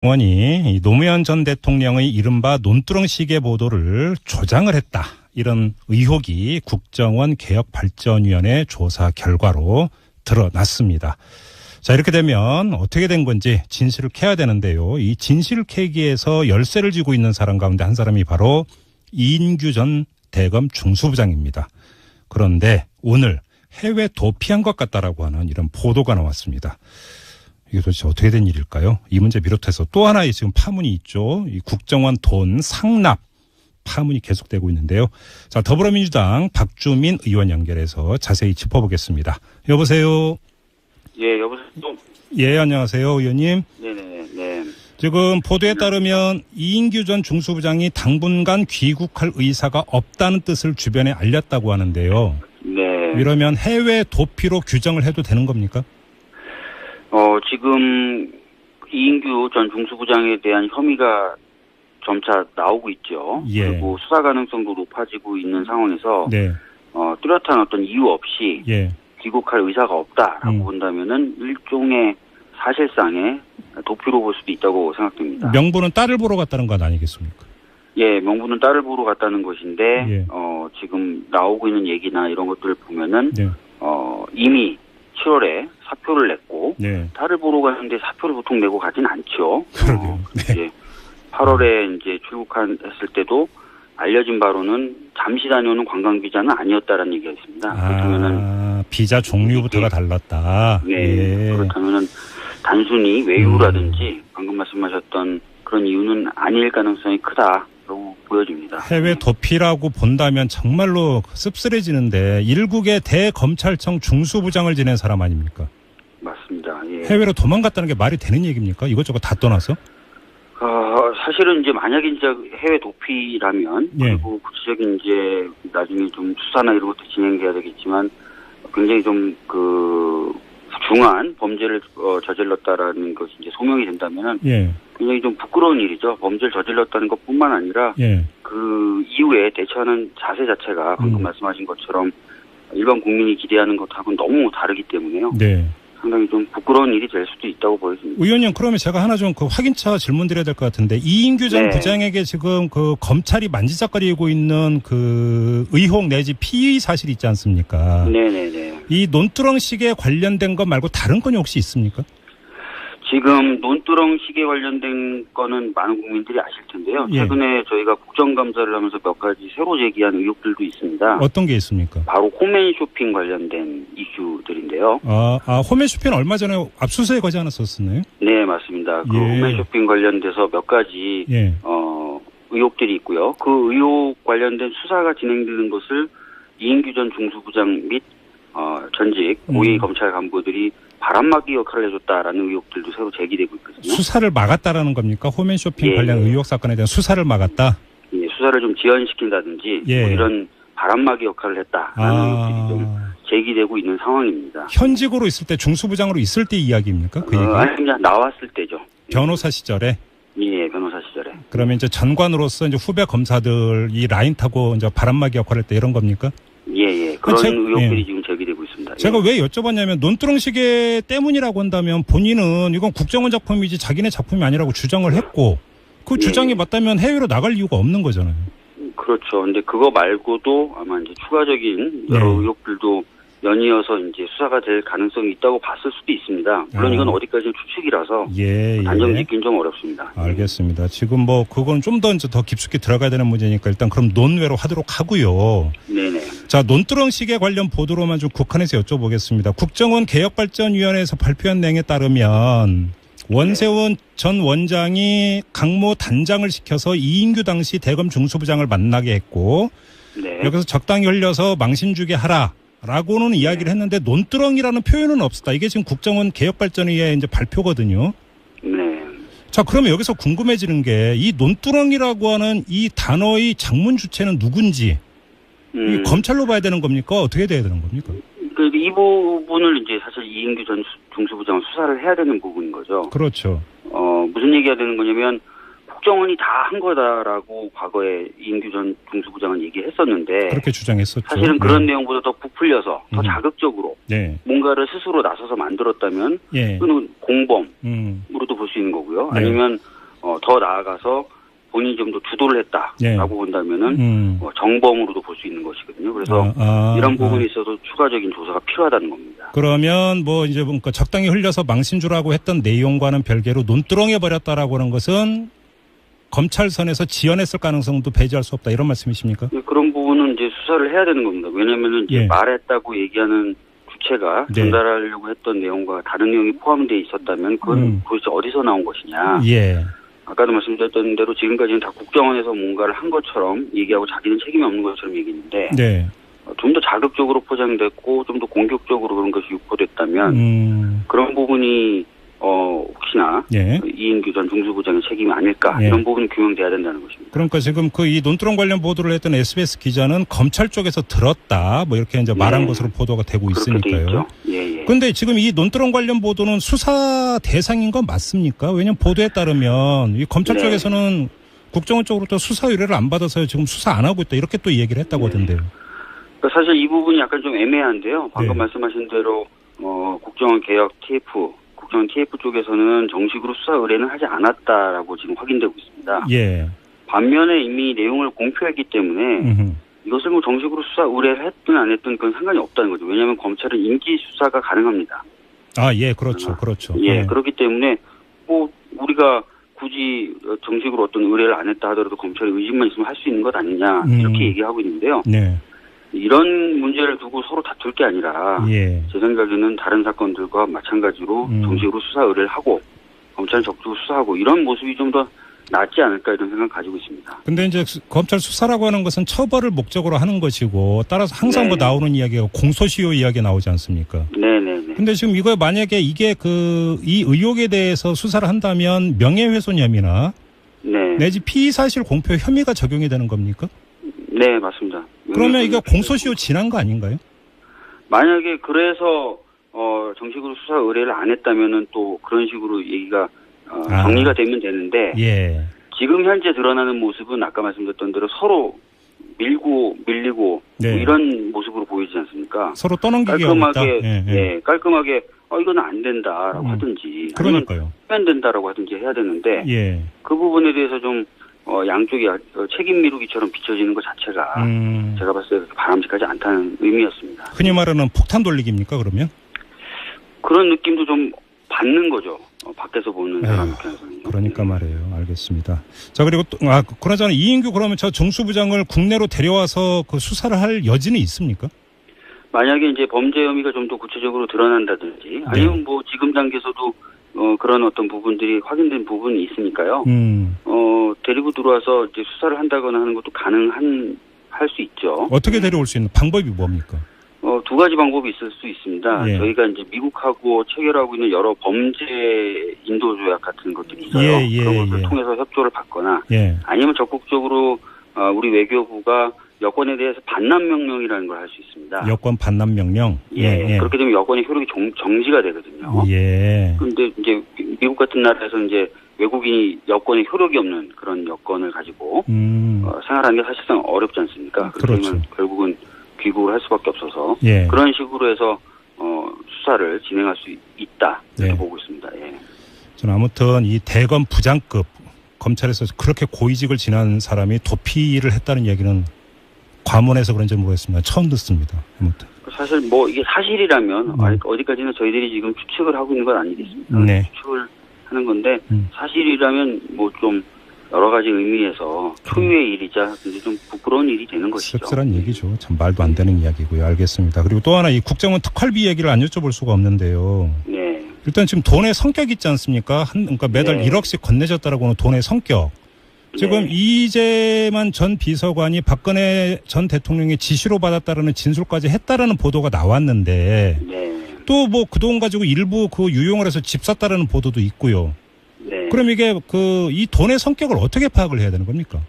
의원이 이 노무현 전 대통령의 이른바 논두렁 시계 보도를 조장을 했다. 이런 의혹이 국정원 개혁발전위원회 조사 결과로 드러났습니다. 자, 이렇게 되면 어떻게 된 건지 진실을 캐야 되는데요. 이 진실을 캐기 위해서 열쇠를 쥐고 있는 사람 가운데 한 사람이 바로 이인규 전 대검 중수부장입니다. 그런데 오늘 해외 도피한 것 같다라고 하는 이런 보도가 나왔습니다. 이게 도대체 어떻게 된 일일까요? 이 문제 비롯해서 또 하나의 지금 파문이 있죠. 이 국정원 돈 상납 파문이 계속되고 있는데요. 자, 더불어민주당 박주민 의원 연결해서 자세히 짚어보겠습니다. 여보세요. 예, 여보세요. 예, 안녕하세요, 의원님. 네. 지금 보도에 따르면 이인규 전 중수부장이 당분간 귀국할 의사가 없다는 뜻을 주변에 알렸다고 하는데요. 네. 이러면 해외 도피로 규정을 해도 되는 겁니까? 지금 이인규 전 중수부장에 대한 혐의가 점차 나오고 있죠. 예. 그리고 수사 가능성도 높아지고 있는 상황에서 네. 뚜렷한 어떤 이유 없이 예. 귀국할 의사가 없다라고 본다면은 일종의 사실상의 도피로 볼 수도 있다고 생각됩니다. 명분은 딸을 보러 갔다는 건 아니겠습니까? 예, 명분은 딸을 보러 갔다는 것인데 예. 지금 나오고 있는 얘기나 이런 것들을 보면은 네. 이미 7월에 사표를 냈고 네. 딸을 보러 가는데 사표를 보통 내고 가진 않죠. 그러게요. 네. 이제 8월에 이제 출국했을 때도 알려진 바로는 잠시 다녀오는 관광 비자는 아니었다라는 얘기가 있습니다. 그렇다면은 비자 종류부터가 달랐다. 네. 예. 그렇다면은 단순히 외유라든지 방금 말씀하셨던 그런 이유는 아닐 가능성이 크다라고 보여집니다. 해외 도피라고 본다면 정말로 씁쓸해지는데 일국의 대검찰청 중수부장을 지낸 사람 아닙니까? 맞습니다. 예. 해외로 도망갔다는 게 말이 되는 얘기입니까? 이것저것 다 떠나서? 사실은 이제 만약에 이제 해외 도피라면 예. 그리고 구체적인 이제 나중에 좀 수사나 이런 것도 진행돼야 되겠지만 굉장히 좀 중한 범죄를 저질렀다라는 것이 이제 소명이 된다면은 예. 굉장히 좀 부끄러운 일이죠. 범죄를 저질렀다는 것뿐만 아니라 예. 그 이후에 대처하는 자세 자체가 방금 말씀하신 것처럼 일반 국민이 기대하는 것하고는 너무 다르기 때문에요. 네. 상당히 좀 부끄러운 일이 될 수도 있다고 보여집니다. 의원님, 그러면 제가 하나 좀 확인차 질문 드려야 될 것 같은데, 이인규 전 네. 부장에게 지금 검찰이 만지작거리고 있는 의혹 내지 피의 사실이 있지 않습니까? 네네네. 이 논두렁식에 관련된 것 말고 다른 건이 혹시 있습니까? 지금 논두렁 시계 관련된 거는 많은 국민들이 아실 텐데요. 예. 최근에 저희가 국정감사를 하면서 몇 가지 새로 제기한 의혹들도 있습니다. 어떤 게 있습니까? 바로 홈앤쇼핑 관련된 이슈들인데요. 홈앤쇼핑은 얼마 전에 압수수색 하지 않았었나요? 네, 맞습니다. 그 예. 홈앤쇼핑 관련돼서 몇 가지 예. 의혹들이 있고요. 그 의혹 관련된 수사가 진행되는 것을 이인규 전 중수부장 및 전직 고위 검찰 간부들이 바람막이 역할을 해줬다라는 의혹들도 새로 제기되고 있거든요. 수사를 막았다라는 겁니까? 홈앤쇼핑 예. 관련 의혹 사건에 대한 수사를 막았다? 예, 수사를 좀 지연시킨다든지 예. 뭐 이런 바람막이 역할을 했다라는 의혹들이 좀 제기되고 있는 상황입니다. 현직으로 있을 때 중수부장으로 있을 때 이야기입니까? 그 얘기? 아닙니다. 나왔을 때죠. 변호사 시절에? 예, 변호사 시절에. 그러면 이제 전관으로서 이제 후배 검사들 이 라인 타고 이제 바람막이 역할을 했다 이런 겁니까? 예. 그런 의혹들이 지금 제기되고 있습니다. 제가 예. 왜 여쭤봤냐면 논두렁 시계 때문이라고 한다면 본인은 이건 국정원 작품이지 자기네 작품이 아니라고 주장을 했고 그 주장이 맞다면 해외로 나갈 이유가 없는 거잖아요. 그렇죠. 근데 그거 말고도 아마 이제 추가적인 여러 의혹들도 연이어서 이제 수사가 될 가능성이 있다고 봤을 수도 있습니다. 물론 이건 어디까지는 추측이라서 단정 짓기는 좀 어렵습니다. 알겠습니다. 지금 그건 좀 더 깊숙이 들어가야 되는 문제니까 일단 그럼 논외로 하도록 하고요. 네네. 자, 논두렁 시계 관련 보도로만 좀 국한해서 여쭤보겠습니다. 국정원 개혁발전위원회에서 발표한 내용에 따르면 원세훈 전 원장이 강모 단장을 시켜서 이인규 당시 대검 중수부장을 만나게 했고 여기서 적당히 흘려서 망신 주게 하라라고는 이야기를 했는데 논두렁이라는 표현은 없었다. 이게 지금 국정원 개혁발전위의 이제 발표거든요. 네. 자, 그러면 여기서 궁금해지는 게 이 논두렁이라고 하는 이 단어의 장문 주체는 누군지 이게 검찰로 봐야 되는 겁니까? 어떻게 돼야 되는 겁니까? 이 부분을 이제 사실 이인규 전 중수부장은 수사를 해야 되는 부분인 거죠. 그렇죠. 무슨 얘기가 되는 거냐면 국정원이 다 한 거다라고 과거에 이인규 전 중수부장은 얘기했었는데 그렇게 주장했었죠. 사실은 그런 내용보다 더 부풀려서 더 자극적으로 네. 뭔가를 스스로 나서서 만들었다면 예. 그건 공범으로도 볼 수 있는 거고요. 네. 아니면 더 나아가서 본인이 좀 더 주도를 했다라고 네. 본다면은 정범으로도 볼 수 있는 것이거든요. 그래서 이런 부분에 있어서 추가적인 조사가 필요하다는 겁니다. 그러면 뭐 이제 뭔가 적당히 흘려서 망신주라고 했던 내용과는 별개로 논두렁해 버렸다라고 하는 것은 검찰선에서 지연했을 가능성도 배제할 수 없다 이런 말씀이십니까? 그런 부분은 이제 수사를 해야 되는 겁니다. 왜냐하면은 이제 예. 말했다고 얘기하는 주체가 네. 전달하려고 했던 내용과 다른 내용이 포함되어 있었다면 그건 도대체 어디서 나온 것이냐? 예. 아까도 말씀드렸던 대로 지금까지는 다 국정원에서 뭔가를 한 것처럼 얘기하고 자기는 책임이 없는 것처럼 얘기했는데 네. 좀 더 자극적으로 포장됐고 좀 더 공격적으로 그런 것이 유포됐다면 그런 부분이 혹시나 예. 이인규 전 중수부장의 책임이 아닐까 예. 이런 부분이 규명돼야 된다는 것입니다. 그러니까 지금 그 이 논두렁 관련 보도를 했던 SBS 기자는 검찰 쪽에서 들었다 뭐 이렇게 이제 말한 것으로 보도가 되고 그렇게 돼 있으니까요. 있죠. 예. 그런데 지금 이 논두렁 관련 보도는 수사 대상인 건 맞습니까? 왜냐하면 보도에 따르면 이 검찰 네. 쪽에서는 국정원 쪽으로부터 수사 의뢰를 안 받아서 지금 수사 안 하고 있다 이렇게 또 얘기를 했다고 하던데요. 그러니까 사실 이 부분이 약간 좀 애매한데요. 방금 네. 말씀하신 대로 국정원 개혁 국정원 TF 쪽에서는 정식으로 수사 의뢰는 하지 않았다라고 지금 확인되고 있습니다. 예. 반면에 이미 내용을 공표했기 때문에 이것을 뭐 정식으로 수사 의뢰를 했든 안 했든 그건 상관이 없다는 거죠. 왜냐하면 검찰은 인지 수사가 가능합니다. 아, 예, 그렇죠. 그렇죠. 예, 그렇기 때문에 뭐 우리가 굳이 정식으로 어떤 의뢰를 안 했다 하더라도 검찰의 의심만 있으면 할 수 있는 것 아니냐 이렇게 얘기하고 있는데요. 네. 이런 문제를 두고 서로 다툴 게 아니라 예. 제 생각에는 다른 사건들과 마찬가지로 정식으로 수사 의뢰를 하고 검찰은 적극적으로 수사하고 이런 모습이 좀 더 낫지 않을까 이런 생각을 가지고 있습니다. 근데 이제 검찰 수사라고 하는 것은 처벌을 목적으로 하는 것이고 따라서 항상 뭐 나오는 이야기가 공소시효 이야기 나오지 않습니까? 네네네. 근데 지금 이거 만약에 이게 이 의혹에 대해서 수사를 한다면 명예훼손 혐의나 네. 내지 피의사실 공표 혐의가 적용이 되는 겁니까? 네, 맞습니다. 그러면 이거 공소시효 지난 거 아닌가요? 만약에 그래서 정식으로 수사 의뢰를 안 했다면은 또 그런 식으로 얘기가 정리가 되면 되는데 예. 지금 현재 드러나는 모습은 아까 말씀드렸던 대로 서로 밀리고 네. 뭐 이런 모습으로 보이지 않습니까? 서로 떠넘기기 하고 있다. 깔끔하게 깔끔하게 이거는 안 된다라고 하든지 그러니까요. 하면 된다라고 하든지 해야 되는데 예. 그 부분에 대해서 좀 양쪽이 책임 미루기처럼 비춰지는 것 자체가 제가 봤을 때 바람직하지 않다는 의미였습니다. 흔히 말하는 폭탄 돌리기입니까 그러면? 그런 느낌도 좀 받는 거죠. 밖에서 보는 사람 입장에서는. 그러니까 말이에요. 알겠습니다. 자, 그리고 또, 그나저나 이인규 그러면 저 정수부장을 국내로 데려와서 그 수사를 할 여지는 있습니까? 만약에 이제 범죄 혐의가 좀 더 구체적으로 드러난다든지 아니면 뭐 지금 단계에서도 그런 어떤 부분들이 확인된 부분이 있으니까요. 데리고 들어와서 이제 수사를 한다거나 하는 것도 할 수 있죠. 어떻게 데려올 수 있는 방법이 뭡니까? 두 가지 방법이 있을 수 있습니다. 예. 저희가 이제 미국하고 체결하고 있는 여러 범죄 인도 조약 같은 것들이 있어요. 그런 것을 통해서 협조를 받거나 아니면 적극적으로 우리 외교부가 여권에 대해서 반납 명령이라는 걸 할 수 있습니다. 여권 반납 명령? 예. 그렇게 되면 여권의 효력이 정지가 되거든요. 예. 그런데 이제 미국 같은 나라에서 이제 외국인이 여권에 효력이 없는 그런 여권을 가지고 생활하는 게 사실상 어렵지 않습니까? 그렇죠. 결국은 귀국을 할 수밖에 없어서 그런 식으로 해서 수사를 진행할 수 있다 이렇게 보고 있습니다. 예. 저는 아무튼 이 대검 부장급 검찰에서 그렇게 고위직을 지난 사람이 도피를 했다는 얘기는 과문해서 그런지 모르겠습니다. 처음 듣습니다. 아무튼. 사실 뭐 이게 사실이라면 어디까지나 저희들이 지금 추측을 하고 있는 건 아니겠습니까? 네. 추측을 하는 건데 사실이라면 뭐 좀 여러 가지 의미에서 초유의 일이자 근데 좀 부끄러운 일이 되는 것이죠. 씁쓸한 얘기죠. 참 말도 안 되는 이야기고요. 알겠습니다. 그리고 또 하나 이 국정원 특활비 얘기를 안 여쭤볼 수가 없는데요. 네. 일단 지금 돈의 성격 있지 않습니까? 그러니까 매달 1억씩 건네졌다라고 하는 돈의 성격. 지금 이재만 전 비서관이 박근혜 전 대통령의 지시로 받았다라는 진술까지 했다라는 보도가 나왔는데 또 뭐 그 돈 가지고 일부 그 유용을 해서 집 샀다라는 보도도 있고요. 그럼 이게 이 돈의 성격을 어떻게 파악을 해야 되는 겁니까?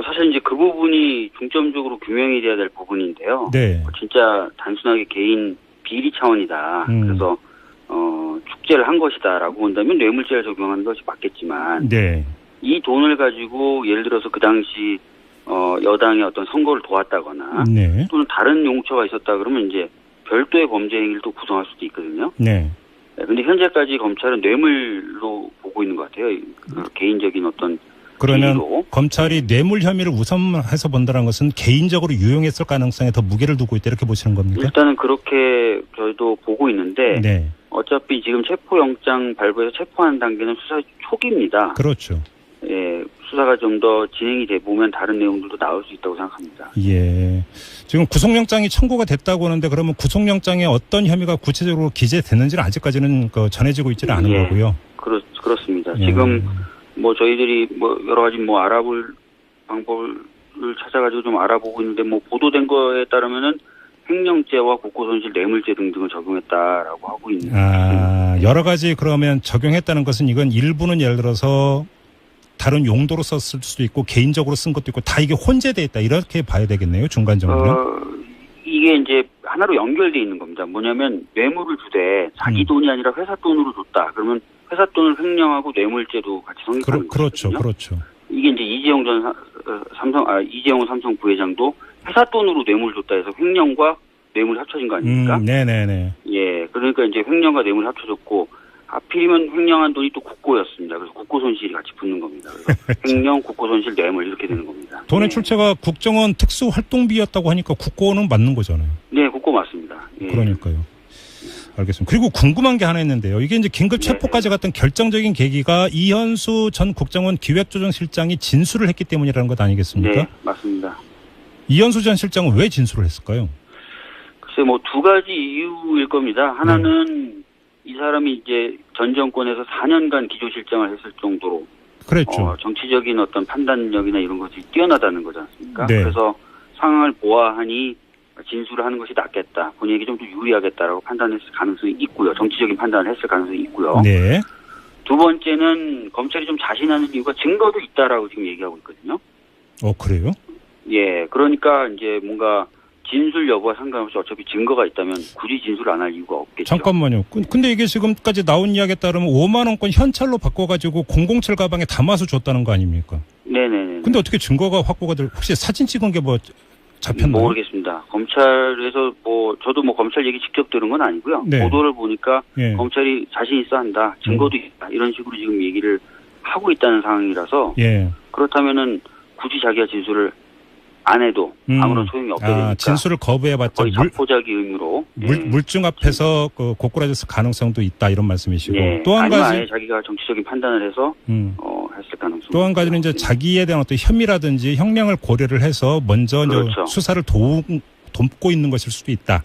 사실 이제 그 부분이 중점적으로 규명이 돼야 될 부분인데요. 진짜 단순하게 개인 비리 차원이다. 그래서 축제를 한 것이다라고 본다면 뇌물죄를 적용하는 것이 맞겠지만 이 돈을 가지고 예를 들어서 그 당시 여당의 어떤 선거를 도왔다거나 네. 또는 다른 용처가 있었다 그러면 이제 별도의 범죄 행위를 또 구성할 수도 있거든요. 네. 근데 현재까지 검찰은 뇌물로 보고 있는 것 같아요. 그 개인적인 어떤 그러면 행위로. 검찰이 뇌물 혐의를 우선해서 본다는 것은 개인적으로 유용했을 가능성에 더 무게를 두고 있다 이렇게 보시는 겁니까? 일단은 그렇게 저희도 보고 있는데 네. 어차피 지금 체포영장 발부해서 체포하는 단계는 수사 초기입니다. 그렇죠. 예, 수사가 좀 더 진행이 돼 보면 다른 내용들도 나올 수 있다고 생각합니다. 예. 지금 구속영장이 청구가 됐다고 하는데 그러면 구속영장에 어떤 혐의가 구체적으로 기재됐는지는 아직까지는 전해지고 있지는 않은 예. 거고요. 그렇습니다. 예. 지금 뭐 저희들이 뭐 여러 가지 뭐 알아볼 방법을 찾아가지고 좀 알아보고 있는데 뭐 보도된 거에 따르면은 횡령죄와 국고손실 뇌물죄 등등을 적용했다라고 하고 있는. 여러 가지 그러면 적용했다는 것은 이건 일부는 예를 들어서 다른 용도로 썼을 수도 있고 개인적으로 쓴 것도 있고 다 이게 혼재돼 있다 이렇게 봐야 되겠네요. 중간 정도는. 이게 이제 하나로 연결돼 있는 겁니다. 뭐냐면 뇌물을 주되 자기 돈이 아니라 회사 돈으로 줬다. 그러면 회사 돈을 횡령하고 뇌물죄도 같이 성립하는 그렇죠. 거거든요. 그렇죠. 이게 이제 이재용 이재용 삼성 부회장도 회사 돈으로 뇌물 줬다 해서 횡령과 뇌물이 합쳐진 거 아닙니까? 네네네. 예, 그러니까 이제 횡령과 뇌물이 합쳐졌고 하필이면 횡령한 돈이 또 국고였습니다. 그래서 국고 손실이 같이 붙는 겁니다. 그래서 횡령, 국고 손실, 뇌물 이렇게 되는 겁니다. 돈의 예. 출처가 국정원 특수활동비였다고 하니까 국고는 맞는 거잖아요. 네, 국고 맞습니다. 예. 그러니까요. 알겠습니다. 그리고 궁금한 게 하나 있는데요. 이게 이제 긴급 체포까지 갔던 결정적인 계기가 이현수 전 국정원 기획조정실장이 진술을 했기 때문이라는 것 아니겠습니까? 네, 맞습니다. 이현수 전 실장은 왜 진술을 했을까요? 글쎄 뭐 두 가지 이유일 겁니다. 하나는 이 사람이 이제 전 정권에서 4년간 기조실장을 했을 정도로 그랬죠. 정치적인 어떤 판단력이나 이런 것이 뛰어나다는 거지 않습니까? 네. 그래서 상황을 보아하니 진술을 하는 것이 낫겠다. 본인에게 좀 더 유리하겠다라고 판단했을 가능성이 있고요. 정치적인 판단을 했을 가능성이 있고요. 네. 두 번째는 검찰이 좀 자신하는 이유가 증거도 있다라고 지금 얘기하고 있거든요. 그래요? 예, 그러니까 이제 뭔가 진술 여부와 상관없이 어차피 증거가 있다면 굳이 진술을 안 할 이유가 없겠죠. 잠깐만요. 근데 이게 지금까지 나온 이야기에 따르면 5만 원권 현찰로 바꿔가지고 007 가방에 담아서 줬다는 거 아닙니까? 네네네. 근데 어떻게 증거가 확보가 혹시 사진 찍은 게 뭐 잡혔나요? 모르겠습니다. 검찰에서 저도 검찰 얘기 직접 들은 건 아니고요. 네. 보도를 보니까 예. 검찰이 자신 있어 한다. 증거도 있다. 이런 식으로 지금 얘기를 하고 있다는 상황이라서 예. 그렇다면은 굳이 자기가 진술을 안 해도 아무런 소용이 없게 되니까 진술을 거부해봤자 거의 자포자기 의무로 물증 앞에서 고꾸라졌을 가능성도 있다 이런 말씀이시고 예. 또 한 아니면 가지 아예 자기가 정치적인 판단을 해서 했을 가능성. 또 한 가지는 이제 자기에 대한 어떤 혐의라든지 형량을 고려를 해서 먼저 그렇죠. 이제 수사를 돕고 있는 것일 수도 있다.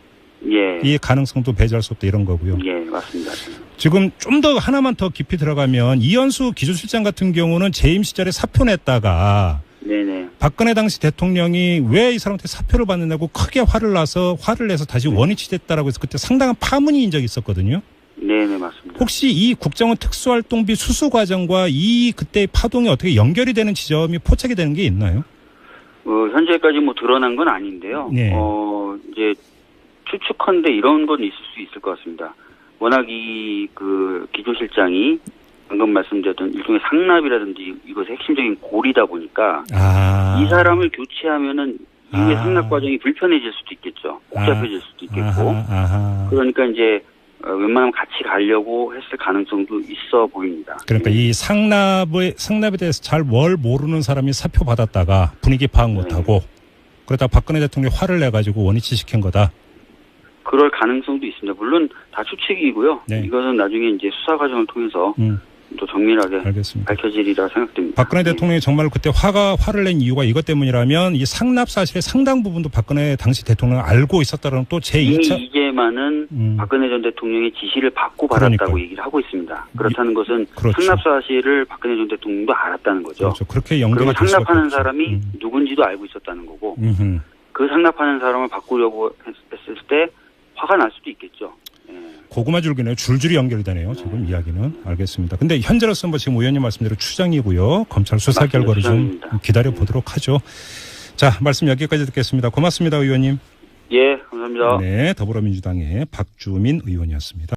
예. 이 가능성도 배제할 수 없다 이런 거고요. 예, 맞습니다. 지금 좀 더 하나만 더 깊이 들어가면 이현수 기조실장 같은 경우는 재임 시절에 사표 냈다가 네네. 박근혜 당시 대통령이 왜 이 사람한테 사표를 받는다고 크게 화를 내서 다시 원위치됐다라고 해서 그때 상당한 파문이 적이 있었거든요. 네네, 맞습니다. 혹시 이 국정원 특수활동비 수수 과정과 이 그때의 파동이 어떻게 연결이 되는 지점이 포착이 되는 게 있나요? 현재까지 드러난 건 아닌데요. 네. 이제 추측컨대 이런 건 있을 수 있을 것 같습니다. 워낙 기조실장이 방금 말씀드렸던 일종의 상납이라든지 이것의 핵심적인 고리다 보니까 이 사람을 교체하면은 이후의 상납 과정이 불편해질 수도 있겠죠. 복잡해질 수도 있겠고. 그러니까 이제 웬만하면 같이 가려고 했을 가능성도 있어 보입니다. 그러니까 이 상납에 대해서 잘 뭘 모르는 사람이 사표 받았다가 분위기 파악 못하고 그러다 박근혜 대통령이 화를 내가지고 원위치 시킨 거다. 그럴 가능성도 있습니다. 물론 다 추측이고요. 네. 이것은 나중에 이제 수사 과정을 통해서 또 정밀하게 알겠습니다. 밝혀지리라 생각됩니다. 박근혜 대통령이 정말 그때 화를 낸 이유가 이것 때문이라면 이 상납 사실의 상당 부분도 박근혜 당시 대통령은 알고 있었다는 또 제2차. 이미 이제만은 박근혜 전 대통령의 지시를 받고 받았다고 얘기를 하고 있습니다. 그렇다는 것은 그렇죠. 상납 사실을 박근혜 전 대통령도 알았다는 거죠. 그렇죠. 그렇게 연결이 그리고 상납하는 사람이 누군지도 알고 있었다는 거고 그 상납하는 사람을 바꾸려고 했을 때 화가 날 수도 있겠죠. 고구마 줄기네요. 줄줄이 연결이 되네요. 지금 이야기는. 알겠습니다. 근데 현재로서는 지금 의원님 말씀대로 추정이고요. 검찰 수사 결과를 좀 기다려 보도록 하죠. 자, 말씀 여기까지 듣겠습니다. 고맙습니다, 의원님. 예, 감사합니다. 네, 더불어민주당의 박주민 의원이었습니다.